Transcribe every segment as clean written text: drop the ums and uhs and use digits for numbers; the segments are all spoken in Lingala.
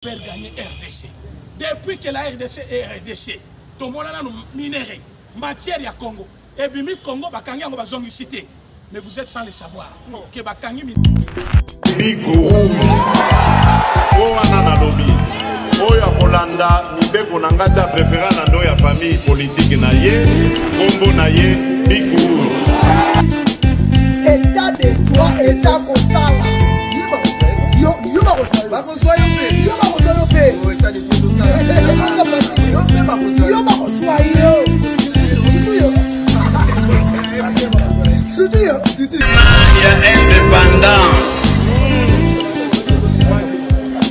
faire gagner RDC. Depuis que la RDC est RDC, tout le monde a minéré, matière ya Congo. Et puis Congo, bakangi yango bazongi cité. Mais vous êtes sans le savoir que bakangi oyo akolanda mibeko na ngata préférant na ndo ya famille politique na ye kombo na ye Bikuru. État de droit eza kosala yo bakosala bakoswa yo pe ya indépendance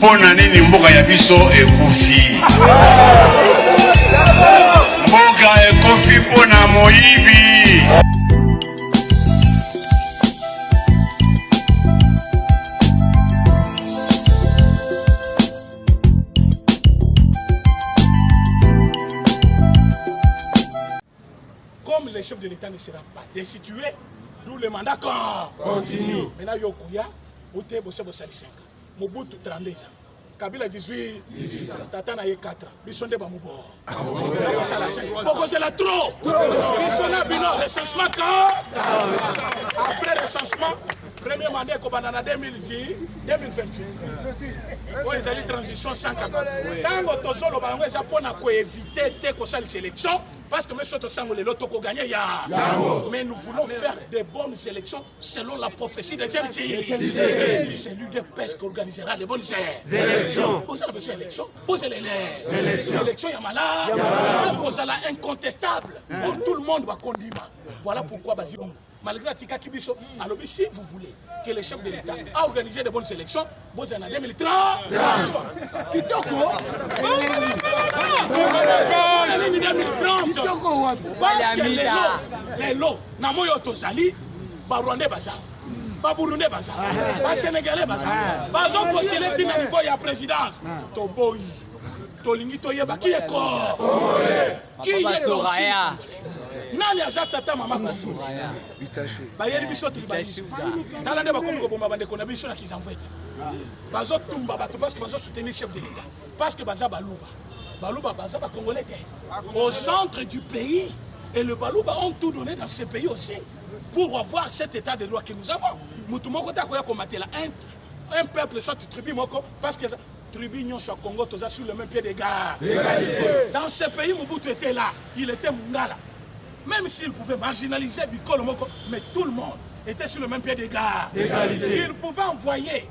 pona nini mboka ya biso ekufi mboka ekufi pona moyibi. Comme le chef de l'État ne sera pas destitué, d'où le mandat continue. Maintenant, Yokuya, Ote Bosse Bossalisenga, Mobutu 32 ans, Kabila 18, Tatana 4 ans, Bissonde Bamoubo. Pourquoi c'est la trop? Bissonde Bino, recensement quand? Après le recensement, premier mandat Kobanana 2010, 2028. Oui, ils ont une transition sans cap. Quand on a le Japon a éviter cette élection, parce que mais nous voulons faire de bonnes élections selon la prophétie de Dieu. C'est lui de PES qui organisera les bonnes élections. Vous avez besoin d'élections, vous allez les élections, il y a malade, cause incontestable. Tout le monde va conduire. Voilà pourquoi Bazibon. Malgré Tika Kibiso, alors si vous voulez que le chef de l'État a organisé de bonnes élections, vous en avez 2030. Parce que les lots, Namoyo Tozali, Barwande Baza, Baburunde Baza, Sénégalais Baza, Baza postulé au niveau de la présidence. Toboyi, Tolingi Toyeba, qui est corps? Qui est le nani azatata mama Kofu bayeli biso tribalisme tala nde bakomi kobomba bandeko na biso na kizamvete bazotumba bato parce que bazosoutenir chef de l'État parce que baza baluba baza bakongolais au centre du pays et le baluba ont tout donné dans ce pays aussi pour avoir cet état de droit que nous avons mutu moko takoya komatela un peuple soit tribu moko parce que tribu nyonso Congo toza sur le même pied d'égalité. Dans ce pays Mobutu était là, il était Mungala. Même s'il pouvait marginaliser Bikolo Moko, mais tout le monde était sur le même pied d'égalité. Il pouvait envoyer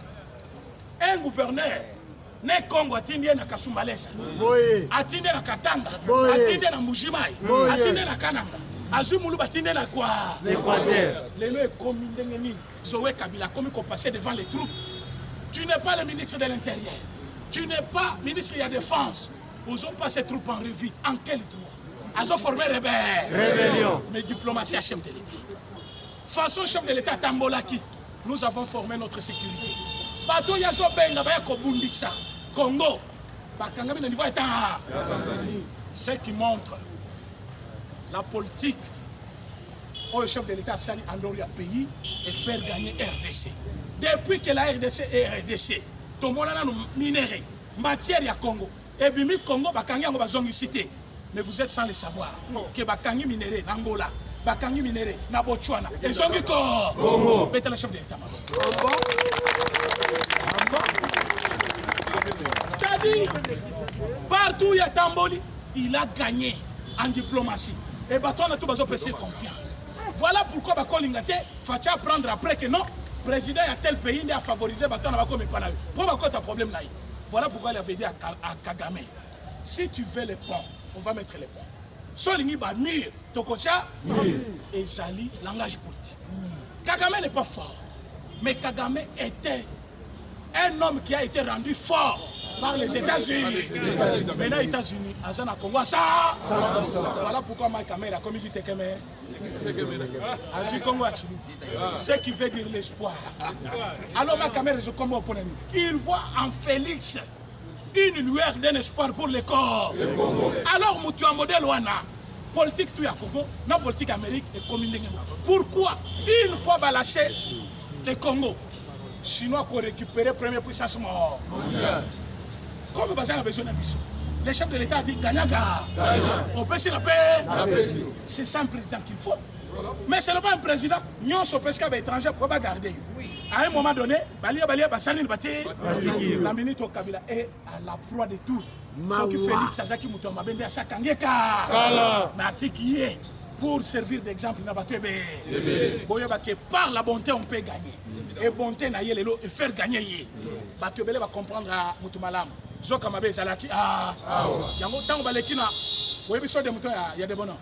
un gouverneur, né Congo, atindé na Kasumbalesa, atindé na Katanga, atindé na Mujimai, atindé na Kananga, Azumulu atindé na quoi? L'Équateur. Les lois comme Ndengeni, Zoé Kabila, comme qu'on passait devant les troupes. Tu n'es pas le ministre de l'Intérieur, tu n'es pas ministre de la Défense. Ils ont passé ces troupes en revue. En quel droit? Ils ont formé rébellion. Mais diplomatie à chef de l'État. Façon chef de l'État Tambolaki, nous avons formé notre sécurité. Bato Yazo Benga Baya Kobundisa, Congo, Bakangami le niveau état. Ce qui montre la politique où le chef de l'État sali en dehors du pays et faire gagner RDC. Depuis que la RDC est RDC, tout le monde a minéré, matière ya Congo. Et puis Congo, Bakangi yango bazongi cité. Mais vous êtes sans le savoir que Bakangi minéré d'Angola, Bakangi minéré na Botswana, et Zongi Congo, mettez le chef de l'État. C'est-à-dire, partout où il y a Tamboli, il a gagné en diplomatie. Et Baton a tout besoin de faire confiance. Voilà pourquoi Bakolingate, Fatia prendre après que non, président a tel pays n'a favorisé Baton a comme pas là. Pourquoi tu as problème là? Voilà pourquoi il avait dit à Kagame, si tu veux les ponts, on va mettre les ponts. Solingi ba mur, Tokocha, et Zali, langage politique. Kagame n'est pas fort, mais Kagame était un homme qui a été rendu fort par les États-Unis. Maintenant, les États-Unis, Azana Congo, ça. Voilà pourquoi Mike Kamel a commis Tekeme. Azu Congo a Chili. Ce qui veut dire l'espoir. Alors, Mike Kamel, je comprends pour lui. Il voit en Félix une lueur d'un espoir pour le corps. Alors, Moutou en modèle Wana, politique tout à Congo, non politique Amérique et commune. Pourquoi une fois lâché le Congo, Chinois qui ont récupéré la première puissance mondiale. Comme Bazar a besoin d'un bisou. Le chef de l'État a dit Ganyaga. On peut s'y la paix. C'est ça un président qu'il faut. Mais ce n'est pas un président. Nous sommes presque étrangers pour pas garder. À un moment donné, Balia, Bassani, la minute au Kabila est à la proie de tout. Ce qui Félix Sazaki Moutomba Bende à Sakangeka. Matiki est pour servir d'exemple. Par la bonté, on peut gagner. Et bonté, et faire gagner. Batubele va comprendre à Moutomalam. Zokamabe Zalaki. Ah, Yango Tango Balekina. Vous voyez, il y a des bonhommes.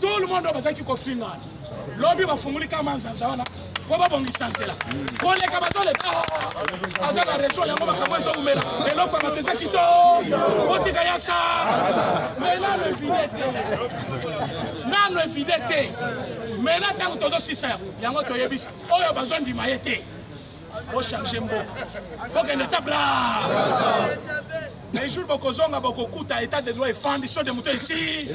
Tout le monde doit faire qu'il finit. L'homme va fouiller comme un zanzana. Pourquoi bon licence là? Pour les cabatos, les gars, à la région, il y a un moment où ils ont mis là. Et l'homme va te dire qu'il tombe. Ça. Mais là, le fidélité. Là, le fidélité. Mais là, tant que tu as aussi ça, il y a un autre yébis. Oh, il y a besoin du maïté. Oh, changer mon. Faut qu'elle est brave. Les jours où on a beaucoup de état de droit et fan, ils sont des moutons ici.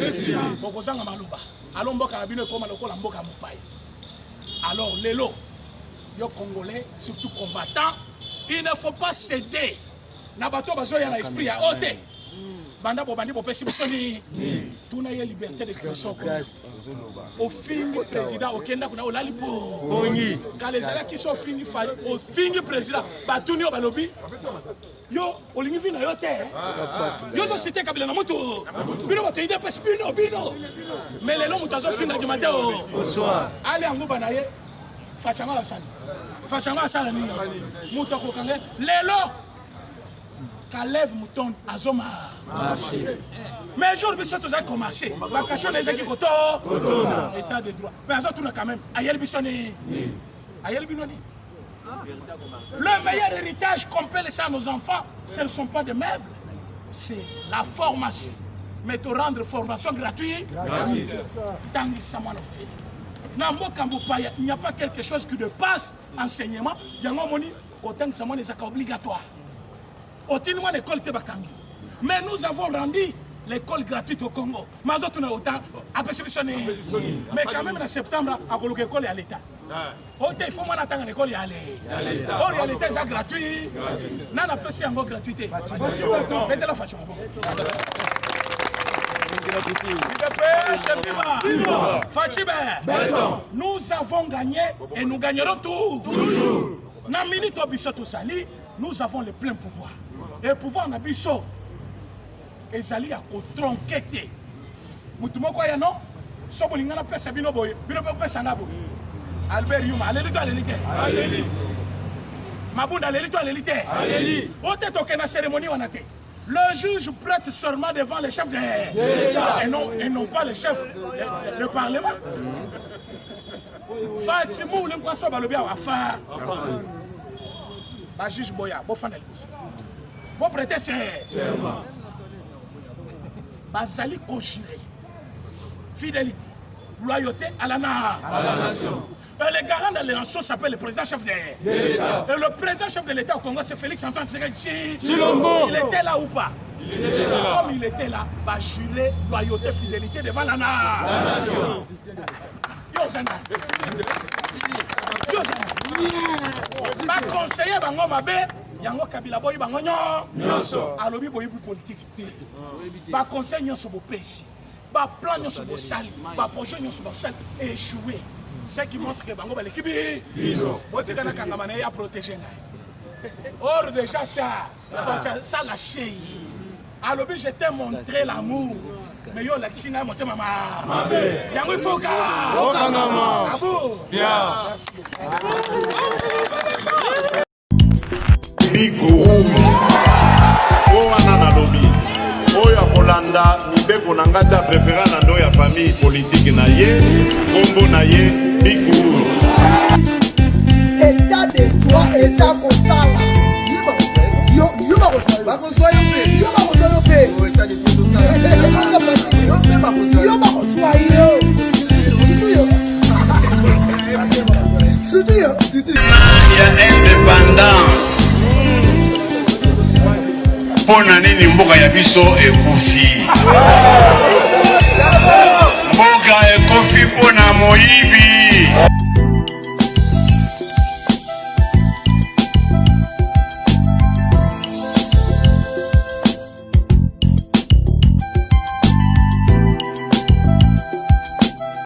Beaucoup de gens ont malouba. Alors, on a bien comme le Mboka Moupaï. Alors, les lots, les Congolais, surtout combattants, il ne faut pas céder. Nabato bazo ya l'esprit à ôter. Banda bobandi bopesi bisoni. Tout n'a liberté d'expression. Au fin président au Kenya kuna olalipo. Quand les gens qui sont finis au fin président, batuni au balobi. Yo, olingi vina yo te. Yo zo cité Kabila na moto. Bino bato ide pes bino. Mais les lots mutazo fin du matin. Bonsoir. Allez en gouba naye. Fachanga la sali. Fachanga sala ni. Muto ko kangé. Les lots Kalève mouton azoma. Mais aujourd'hui, ça a commencé. La question des équipes état de droit. Mais ça tourne quand même. Aïe Bissoni. Aïe Binoni. Le meilleur héritage qu'on peut laisser à nos enfants, ce ne sont pas des meubles, c'est la formation. Mais te rendre formation gratuite. Dans les Samanofé. Dans il n'y a pas quelque chose qui dépasse enseignement. Il y a un moment où c'est obligatoire. Mais nous avons rendu l'école gratuite au Congo. Mais quand même en septembre, l'école est à l'État. Il faut attendre l'école est à l'État. C'est gratuit. Nous avons passé en gratuité. Mettez la façon. Nous avons gagné et nous gagnerons tout. Nous avons le plein pouvoir. Et le pouvoir n'a pas ça. Et Zali a tronqué. Moutoumoko ya non? Sobolinga na pesa bino boy. Bino pesa ngabo. Albert Yuma, allez-y toi l'élite. Allez-y. Mabounda, allez-y toi l'élite. Allez-y. Ote toke na cérémonie wanate. Le juge prête serment devant le chef de l'État. Et non pas le chef du Parlement. Fatimou, le poisson balobia wa fa. Ba juge Boya, bo fanel. Bo prêter serment. Bazali conjuré. Fidélité, loyauté à la nation. Le garant de la nation s'appelle le président chef de l'État. Et le président chef de l'État au Congo, c'est Félix Antoine Tshisekedi. Il était là ou pas? Comme il était là, bah juré loyauté, fidélité devant la nation. Ma conseiller bango mabe, yango Kabila boy bango nyonso. Alobi boy politique. Ba conseil nyonso bo pesi. Ba plan nyonso bo sali, ba projet nyonso bo sali échoué. Ce qui montre que bango ba l'équipe botika na kangamana ya protéger na. Or déjà ça lâché. Alobi je t'ai montré l'amour. Mais yo la kisina monté mama. Yango il faut ka. Okangama. Abou. Bien. Bigou. Owana na lobi. Oya Kolanda mibeko na ngata préféré na ndo ya famille politique na ye, kombo na ye Bigou. État de droit et ça kosala. Yo ba kosala. Ba kosala pe. Yo ba kosala pe. O état de droit kosala. Yo ba kosala yo. Surtout. Il y a indépendance. Pona nini mboka ya biso ekufi. Mboka ekufi pona moyibi.